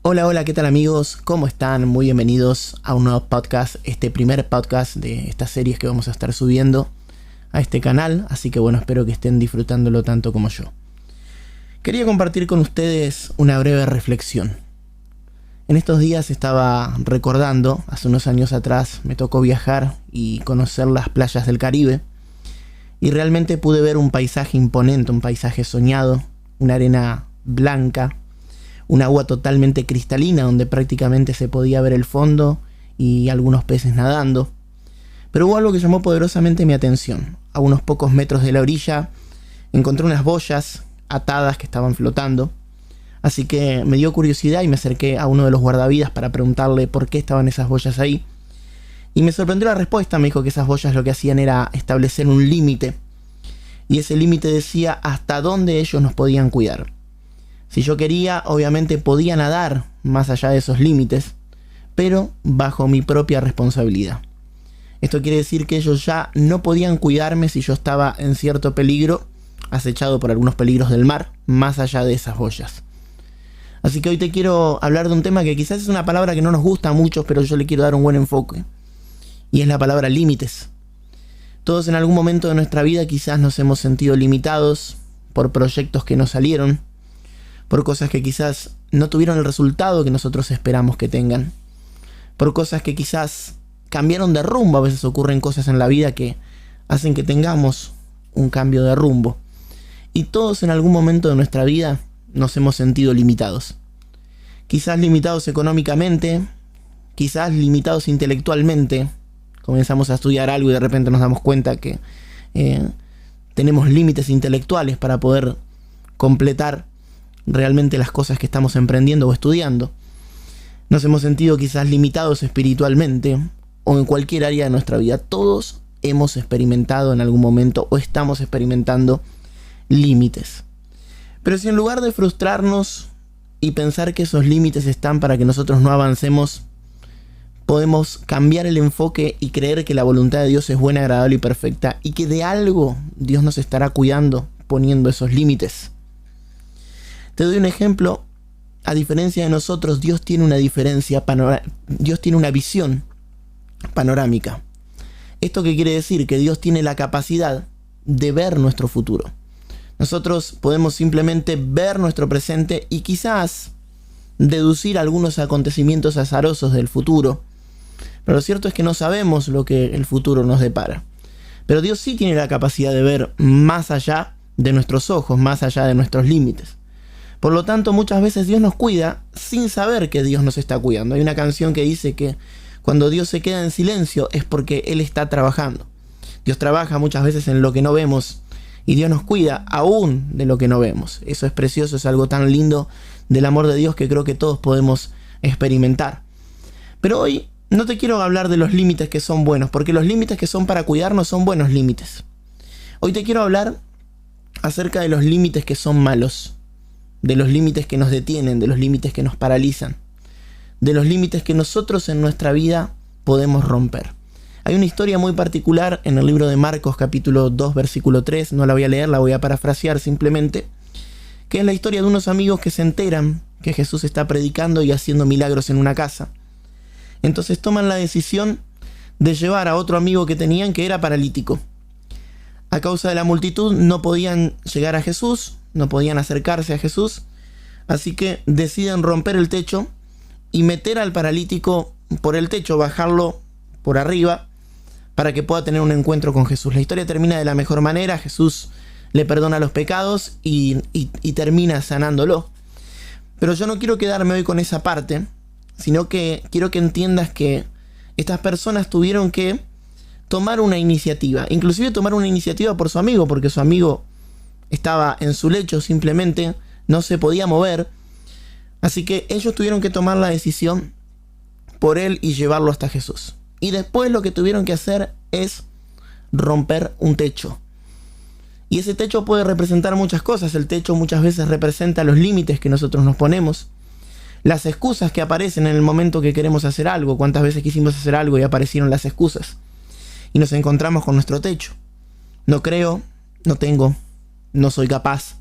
Hola, hola, ¿qué tal amigos? ¿Cómo están? Muy bienvenidos a un nuevo podcast, este primer podcast de estas series que vamos a estar subiendo a este canal, así que bueno, espero que estén disfrutándolo tanto como yo. Quería compartir con ustedes una breve reflexión. En estos días estaba recordando, hace unos años atrás me tocó viajar y conocer las playas del Caribe y realmente pude ver un paisaje imponente, un paisaje soñado, una arena blanca, un agua totalmente cristalina donde prácticamente se podía ver el fondo y algunos peces nadando. Pero hubo algo que llamó poderosamente mi atención. A unos pocos metros de la orilla encontré unas boyas atadas que estaban flotando. Así que me dio curiosidad y me acerqué a uno de los guardavidas para preguntarle por qué estaban esas boyas ahí. Y me sorprendió la respuesta, me dijo que esas boyas lo que hacían era establecer un límite. Y ese límite decía hasta dónde ellos nos podían cuidar. Si yo quería, obviamente podía nadar más allá de esos límites, pero bajo mi propia responsabilidad. Esto quiere decir que ellos ya no podían cuidarme si yo estaba en cierto peligro, acechado por algunos peligros del mar, más allá de esas boyas. Así que hoy te quiero hablar de un tema que quizás es una palabra que no nos gusta a muchos, pero yo le quiero dar un buen enfoque. Y es la palabra límites. Todos en algún momento de nuestra vida quizás nos hemos sentido limitados por proyectos que no salieron, por cosas que quizás no tuvieron el resultado que nosotros esperamos que tengan, por cosas que quizás cambiaron de rumbo. A veces ocurren cosas en la vida que hacen que tengamos un cambio de rumbo. Y todos en algún momento de nuestra vida nos hemos sentido limitados. Quizás limitados económicamente, quizás limitados intelectualmente. Comenzamos a estudiar algo y de repente nos damos cuenta que tenemos límites intelectuales para poder completar realmente las cosas que estamos emprendiendo o estudiando. Nos hemos sentido quizás limitados espiritualmente o en cualquier área de nuestra vida. Todos hemos experimentado en algún momento o estamos experimentando límites. Pero si en lugar de frustrarnos y pensar que esos límites están para que nosotros no avancemos, podemos cambiar el enfoque y creer que la voluntad de Dios es buena, agradable y perfecta y que de algo Dios nos estará cuidando poniendo esos límites. Te doy un ejemplo. A diferencia de nosotros, Dios tiene una visión panorámica. ¿Esto qué quiere decir? Que Dios tiene la capacidad de ver nuestro futuro. Nosotros podemos simplemente ver nuestro presente y quizás deducir algunos acontecimientos azarosos del futuro. Pero lo cierto es que no sabemos lo que el futuro nos depara. Pero Dios sí tiene la capacidad de ver más allá de nuestros ojos, más allá de nuestros límites. Por lo tanto, muchas veces Dios nos cuida sin saber que Dios nos está cuidando. Hay una canción que dice que cuando Dios se queda en silencio es porque Él está trabajando. Dios trabaja muchas veces en lo que no vemos y Dios nos cuida aún de lo que no vemos. Eso es precioso, es algo tan lindo del amor de Dios que creo que todos podemos experimentar. Pero hoy no te quiero hablar de los límites que son buenos, porque los límites que son para cuidarnos son buenos límites. Hoy te quiero hablar acerca de los límites que son malos. De los límites que nos detienen, de los límites que nos paralizan, de los límites que nosotros en nuestra vida podemos romper. Hay una historia muy particular en el libro de Marcos capítulo 2 versículo 3, no la voy a leer, la voy a parafrasear simplemente, que es la historia de unos amigos que se enteran que Jesús está predicando y haciendo milagros en una casa. Entonces toman la decisión de llevar a otro amigo que tenían que era paralítico. A causa de la multitud no podían llegar a Jesús, no podían acercarse a Jesús, así que deciden romper el techo y meter al paralítico por el techo, bajarlo por arriba para que pueda tener un encuentro con Jesús. La historia termina de la mejor manera, Jesús le perdona los pecados y termina sanándolo. Pero yo no quiero quedarme hoy con esa parte, sino que quiero que entiendas que estas personas tuvieron que tomar una iniciativa, inclusive tomar una iniciativa por su amigo, porque su amigo estaba en su lecho, simplemente no se podía mover. Así que ellos tuvieron que tomar la decisión por él y llevarlo hasta Jesús. Y después lo que tuvieron que hacer es romper un techo. Y ese techo puede representar muchas cosas. El techo muchas veces representa los límites que nosotros nos ponemos, las excusas que aparecen en el momento que queremos hacer algo. ¿Cuántas veces quisimos hacer algo y aparecieron las excusas? Y nos encontramos con nuestro techo. No creo, no tengo, no soy capaz.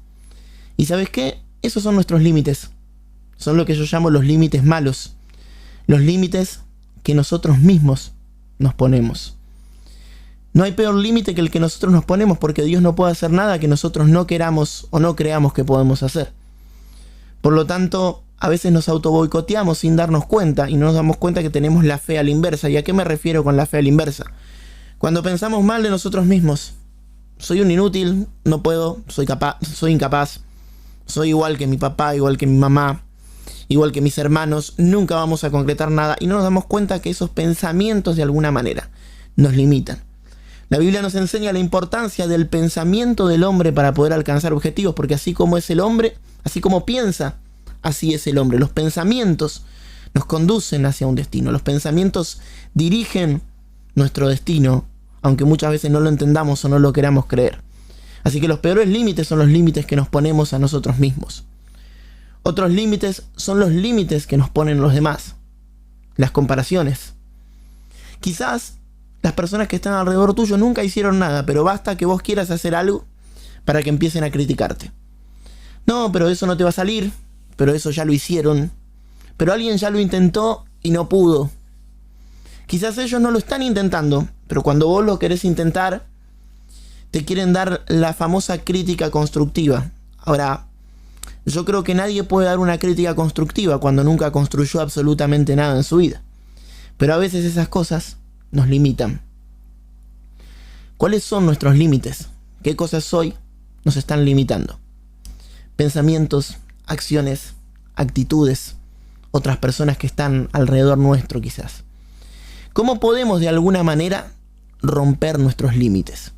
¿Y sabes qué? Esos son nuestros límites. son lo que yo llamo los límites malos, los límites que nosotros mismos nos ponemos. No hay peor límite que el que nosotros nos ponemos, porque Dios no puede hacer nada que nosotros no queramos o no creamos que podemos hacer. Por lo tanto, a veces nos autoboicoteamos sin darnos cuenta y no nos damos cuenta que tenemos la fe a la inversa. ¿Y a qué me refiero con la fe a la inversa? Cuando pensamos mal de nosotros mismos. Soy un inútil, no puedo, soy incapaz, soy igual que mi papá, igual que mi mamá, igual que mis hermanos, nunca vamos a concretar nada, y no nos damos cuenta que esos pensamientos de alguna manera nos limitan. La Biblia nos enseña la importancia del pensamiento del hombre para poder alcanzar objetivos, porque así como es el hombre, así como piensa, así es el hombre. Los pensamientos nos conducen hacia un destino, los pensamientos dirigen nuestro destino, aunque muchas veces no lo entendamos o no lo queramos creer. Así que los peores límites son los límites que nos ponemos a nosotros mismos. Otros límites son los límites que nos ponen los demás. Las comparaciones. Quizás las personas que están alrededor tuyo nunca hicieron nada, pero basta que vos quieras hacer algo para que empiecen a criticarte. No, pero eso no te va a salir, pero eso ya lo hicieron, pero alguien ya lo intentó y no pudo. Quizás ellos no lo están intentando, pero cuando vos lo querés intentar, te quieren dar la famosa crítica constructiva. Ahora, yo creo que nadie puede dar una crítica constructiva cuando nunca construyó absolutamente nada en su vida. Pero a veces esas cosas nos limitan. ¿Cuáles son nuestros límites? ¿Qué cosas hoy nos están limitando? Pensamientos, acciones, actitudes, otras personas que están alrededor nuestro quizás. ¿Cómo podemos de alguna manera romper nuestros límites?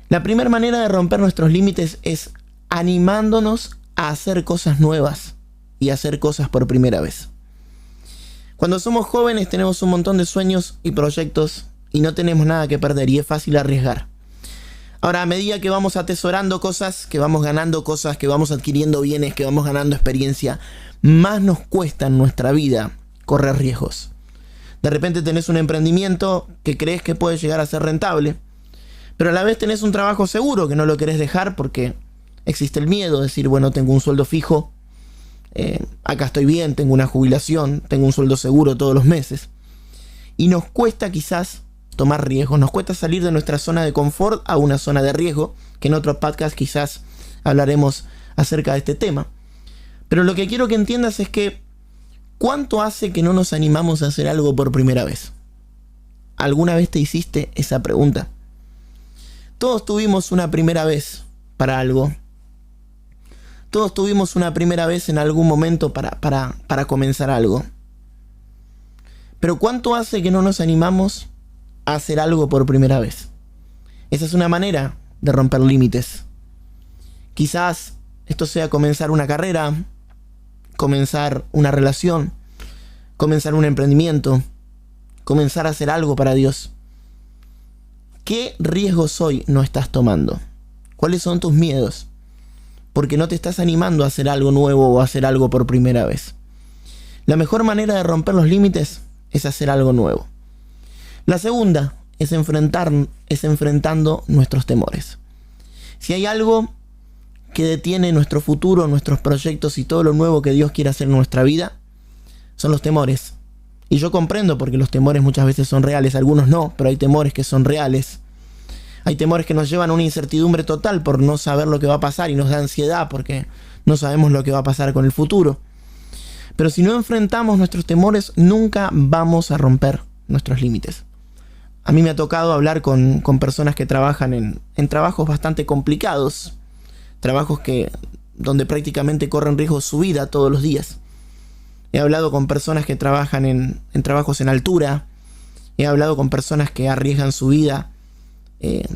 La primera manera de romper nuestros límites es animándonos a hacer cosas nuevas y hacer cosas por primera vez. Cuando somos jóvenes tenemos un montón de sueños y proyectos y no tenemos nada que perder y es fácil arriesgar. Ahora, a medida que vamos atesorando cosas, que vamos ganando cosas, que vamos adquiriendo bienes, que vamos ganando experiencia, más nos cuesta en nuestra vida correr riesgos. De repente tenés un emprendimiento que crees que puede llegar a ser rentable, pero a la vez tenés un trabajo seguro que no lo querés dejar porque existe el miedo de decir, bueno, tengo un sueldo fijo, acá estoy bien, tengo una jubilación, tengo un sueldo seguro todos los meses. Y nos cuesta quizás tomar riesgos, nos cuesta salir de nuestra zona de confort a una zona de riesgo, que en otro podcast quizás hablaremos acerca de este tema. Pero lo que quiero que entiendas es que ¿cuánto hace que no nos animamos a hacer algo por primera vez? ¿Alguna vez te hiciste esa pregunta? Todos tuvimos una primera vez para algo. Todos tuvimos una primera vez en algún momento para comenzar algo. Pero ¿cuánto hace que no nos animamos a hacer algo por primera vez? Esa es una manera de romper límites. Quizás esto sea comenzar una carrera, comenzar una relación, comenzar un emprendimiento, comenzar a hacer algo para Dios. ¿Qué riesgos hoy no estás tomando? ¿Cuáles son tus miedos? Porque no te estás animando a hacer algo nuevo o a hacer algo por primera vez. La mejor manera de romper los límites es hacer algo nuevo. La segunda es enfrentando nuestros temores. Si hay algo que detiene nuestro futuro, nuestros proyectos y todo lo nuevo que Dios quiere hacer en nuestra vida, son los temores. Y yo comprendo porque los temores muchas veces son reales, algunos no, pero hay temores que son reales. Hay temores que nos llevan a una incertidumbre total por no saber lo que va a pasar y nos da ansiedad porque no sabemos lo que va a pasar con el futuro. Pero si no enfrentamos nuestros temores, nunca vamos a romper nuestros límites. A mí me ha tocado hablar con personas que trabajan en trabajos bastante complicados, trabajos donde prácticamente corren riesgo su vida todos los días. He hablado con personas que trabajan en trabajos en altura, he hablado con personas que arriesgan su vida,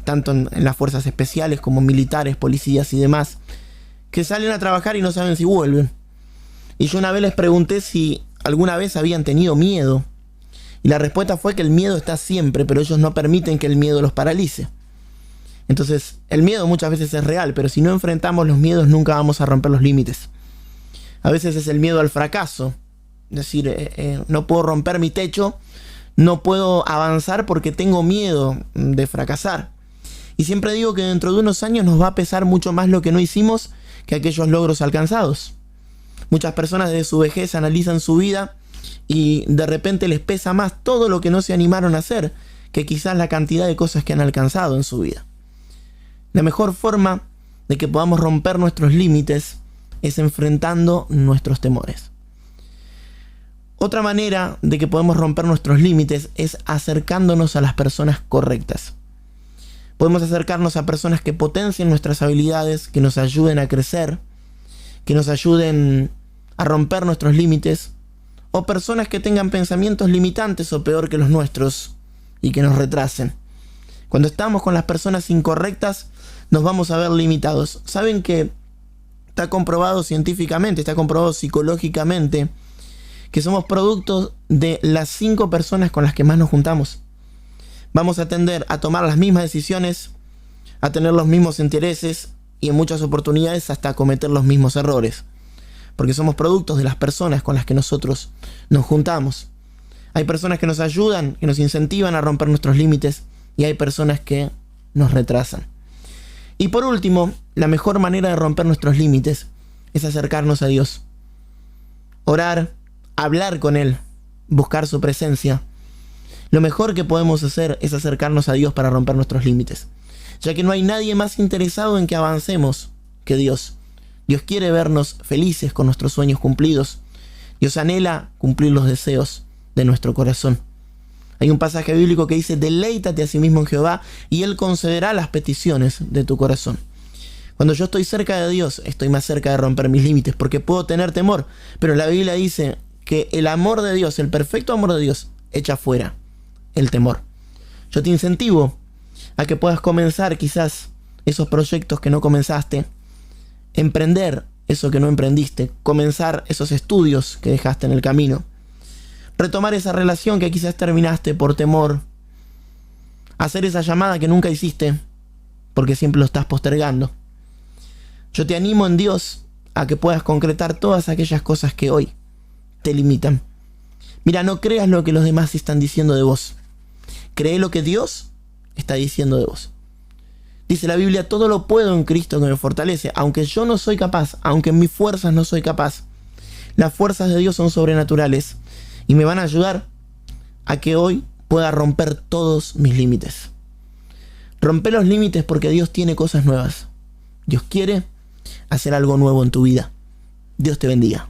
tanto en las fuerzas especiales como militares, policías y demás, que salen a trabajar y no saben si vuelven. Y yo una vez les pregunté si alguna vez habían tenido miedo. Y la respuesta fue que el miedo está siempre, pero ellos no permiten que el miedo los paralice. Entonces, el miedo muchas veces es real, pero si no enfrentamos los miedos nunca vamos a romper los límites. A veces es el miedo al fracaso. Es decir, no puedo romper mi techo, no puedo avanzar porque tengo miedo de fracasar. Y siempre digo que dentro de unos años nos va a pesar mucho más lo que no hicimos que aquellos logros alcanzados. Muchas personas desde su vejez analizan su vida y de repente les pesa más todo lo que no se animaron a hacer que quizás la cantidad de cosas que han alcanzado en su vida. La mejor forma de que podamos romper nuestros límites es enfrentando nuestros temores. Otra manera de que podemos romper nuestros límites es acercándonos a las personas correctas. Podemos acercarnos a personas que potencien nuestras habilidades, que nos ayuden a crecer, que nos ayuden a romper nuestros límites, o personas que tengan pensamientos limitantes o peor que los nuestros y que nos retrasen. Cuando estamos con las personas incorrectas, nos vamos a ver limitados. Saben que está comprobado científicamente, está comprobado psicológicamente, que somos productos de las 5 personas con las que más nos juntamos. Vamos a tender a tomar las mismas decisiones, a tener los mismos intereses y en muchas oportunidades hasta a cometer los mismos errores. Porque somos productos de las personas con las que nosotros nos juntamos. Hay personas que nos ayudan, que nos incentivan a romper nuestros límites, y hay personas que nos retrasan. Y por último, la mejor manera de romper nuestros límites es acercarnos a Dios. Orar, hablar con Él, buscar su presencia. Lo mejor que podemos hacer es acercarnos a Dios para romper nuestros límites, ya que no hay nadie más interesado en que avancemos que Dios. Dios quiere vernos felices con nuestros sueños cumplidos. Dios anhela cumplir los deseos de nuestro corazón. Hay un pasaje bíblico que dice: deleítate a sí mismo en Jehová y Él concederá las peticiones de tu corazón. Cuando yo estoy cerca de Dios, estoy más cerca de romper mis límites, porque puedo tener temor, pero la Biblia dice que el amor de Dios, el perfecto amor de Dios, echa fuera el temor. Yo te incentivo a que puedas comenzar quizás esos proyectos que no comenzaste, emprender eso que no emprendiste, comenzar esos estudios que dejaste en el camino, retomar esa relación que quizás terminaste por temor, hacer esa llamada que nunca hiciste porque siempre lo estás postergando. Yo te animo en Dios a que puedas concretar todas aquellas cosas que hoy te limitan. Mira, no creas lo que los demás están diciendo de vos. Cree lo que Dios está diciendo de vos. Dice la Biblia: todo lo puedo en Cristo que me fortalece. Aunque yo no soy capaz, aunque en mis fuerzas no soy capaz, las fuerzas de Dios son sobrenaturales y me van a ayudar a que hoy pueda romper todos mis límites. Rompe los límites porque Dios tiene cosas nuevas. Dios quiere hacer algo nuevo en tu vida. Dios te bendiga.